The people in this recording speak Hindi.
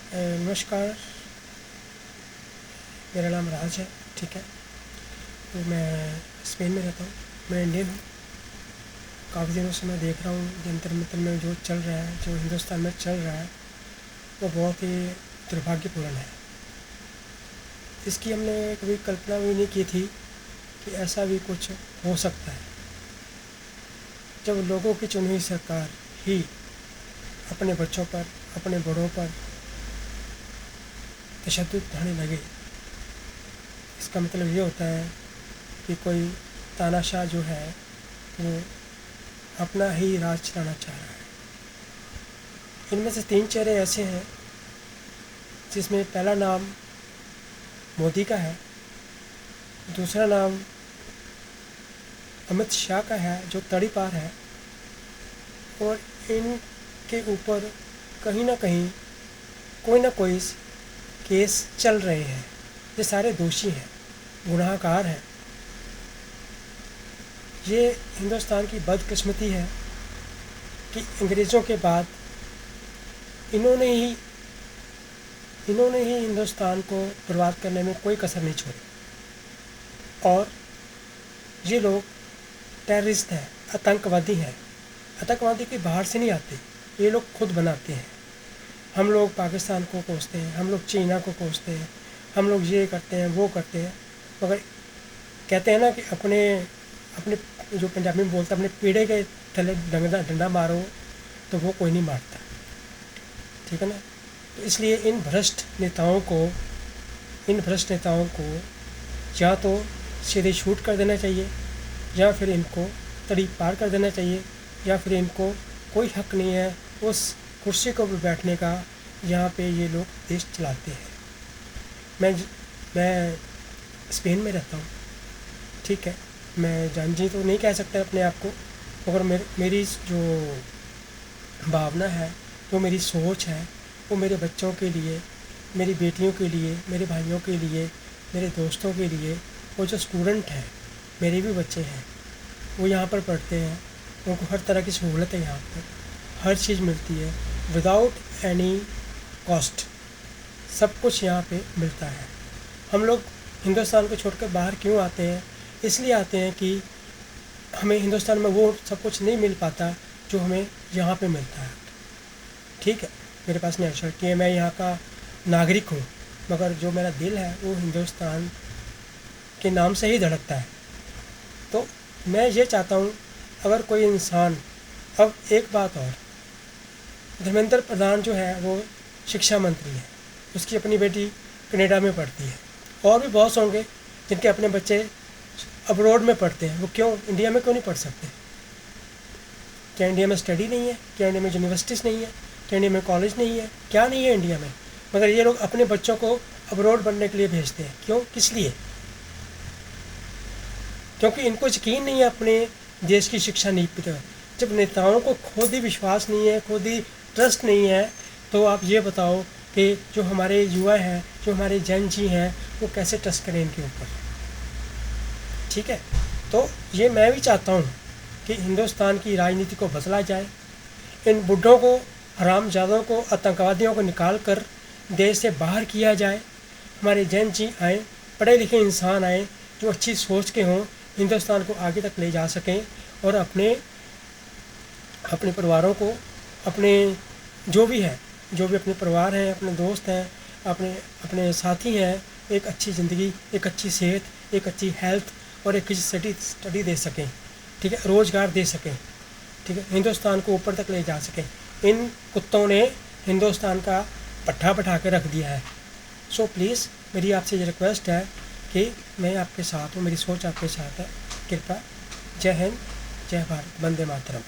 नमस्कार, मेरा नाम राज है। ठीक है, तो मैं स्पेन में रहता हूँ। मैं इंडियन हूँ। काफ़ी दिनों से मैं देख रहा हूँ जंतर मंतर में जो चल रहा है, जो हिंदुस्तान में चल रहा है, वो बहुत ही दुर्भाग्यपूर्ण है। इसकी हमने कभी कल्पना भी नहीं की थी कि ऐसा भी कुछ हो सकता है, जब लोगों की चुनी हुई सरकार ही अपने बच्चों पर, अपने बड़ों पर तशद्दुद ढाने लगे। इसका मतलब ये होता है कि कोई तानाशाह जो है वो अपना ही राज चलाना चाह रहा है। इनमें से 3 चेहरे ऐसे हैं जिसमें पहला नाम मोदी का है, दूसरा नाम अमित शाह का है जो तड़ीपार है, और इनके ऊपर कहीं ना कहीं कोई ना कोई केस चल रहे हैं। ये सारे दोषी हैं, गुनाहगार हैं। ये हिंदुस्तान की बदकिस्मती है कि अंग्रेज़ों के बाद इन्होंने ही हिंदुस्तान को बर्बाद करने में कोई कसर नहीं छोड़ी। और ये लोग टेररिस्ट हैं, आतंकवादी हैं। आतंकवादी के बाहर से नहीं आते, ये लोग खुद बनाते हैं। हम लोग पाकिस्तान को कोसते हैं, हम लोग चाइना को कोसते हैं, हम लोग ये करते हैं, वो करते हैं, मगर कहते हैं ना कि अपने अपने जो पंजाबी में बोलता है, अपने पीढ़े के थले डंडा मारो तो वो कोई नहीं मारता। ठीक है ना। तो इसलिए इन भ्रष्ट नेताओं को या तो सीधे शूट कर देना चाहिए, या फिर इनको तड़ी पार कर देना चाहिए, या फिर इनको कोई हक नहीं है उस कुर्सी को बैठने का जहाँ पे ये लोग देश चलाते हैं। मैं स्पेन में रहता हूँ। ठीक है, मैं जानजी तो नहीं कह सकता अपने आप को, मगर मेरी जो भावना है, जो मेरी सोच है, वो मेरे बच्चों के लिए, मेरी बेटियों के लिए, मेरे भाइयों के लिए, मेरे दोस्तों के लिए, वो जो स्टूडेंट हैं, मेरे भी बच्चे हैं, वो यहाँ पर पढ़ते हैं, उनको हर तरह की सहूलत है, यहाँ पर हर चीज़ मिलती है विदाउट एनी कॉस्ट। सब कुछ यहाँ पे मिलता है। हम लोग हिंदुस्तान को छोड़कर बाहर क्यों आते हैं? इसलिए आते हैं कि हमें हिंदुस्तान में वो सब कुछ नहीं मिल पाता जो हमें यहाँ पे मिलता है। ठीक है, मेरे पास नेशनलिटी है, मैं यहाँ का नागरिक हूँ, मगर जो मेरा दिल है वो हिंदुस्तान के नाम से ही धड़कता है। तो मैं ये चाहता हूँ, अगर कोई इंसान, अब एक बात और, धर्मेंद्र प्रधान जो है वो शिक्षा मंत्री है, उसकी अपनी बेटी कनाडा में पढ़ती है, और भी बहुत से होंगे जिनके अपने बच्चे अब्रॉड में पढ़ते हैं। वो क्यों इंडिया में क्यों नहीं पढ़ सकते? क्या इंडिया में स्टडी नहीं है? क्या इंडिया में यूनिवर्सिटीज़ नहीं है? क्या इंडिया में कॉलेज नहीं है? क्या नहीं है इंडिया में? मगर ये लोग अपने बच्चों को अब्रॉड पढ़ने के लिए भेजते हैं। क्यों? किस लिए? क्योंकि इनको यकीन नहीं है अपने देश की शिक्षा नीति पर। जब नेताओं को खुद ही विश्वास नहीं है, खुद ही ट्रस्ट नहीं है, तो आप ये बताओ कि जो हमारे युवा हैं, जो हमारे जन जी हैं, वो कैसे ट्रस्ट करें इनके ऊपर? ठीक है, तो ये मैं भी चाहता हूँ कि हिंदुस्तान की राजनीति को बदला जाए। इन बुड्ढों को, हरामजादों को, आतंकवादियों को निकाल कर देश से बाहर किया जाए। हमारे जन जी आएँ, पढ़े लिखे इंसान आएँ, जो अच्छी सोच के हों, हिंदुस्तान को आगे तक ले जा सकें, और अपने परिवारों को, अपने जो भी अपने परिवार हैं, अपने दोस्त हैं, अपने साथी हैं, एक अच्छी ज़िंदगी, एक अच्छी सेहत, एक अच्छी हेल्थ और एक अच्छी स्टडी दे सकें। ठीक है, रोज़गार दे सकें। ठीक है, हिंदुस्तान को ऊपर तक ले जा सकें। इन कुत्तों ने हिंदुस्तान का पट्टा बैठा के रख दिया है। सो प्लीज़ मेरी आपसे ये रिक्वेस्ट है कि मैं आपके साथ हूँ, मेरी सोच आपके साथ है। कृपया, जय हिंद, जय भारत, वंदे मातरम।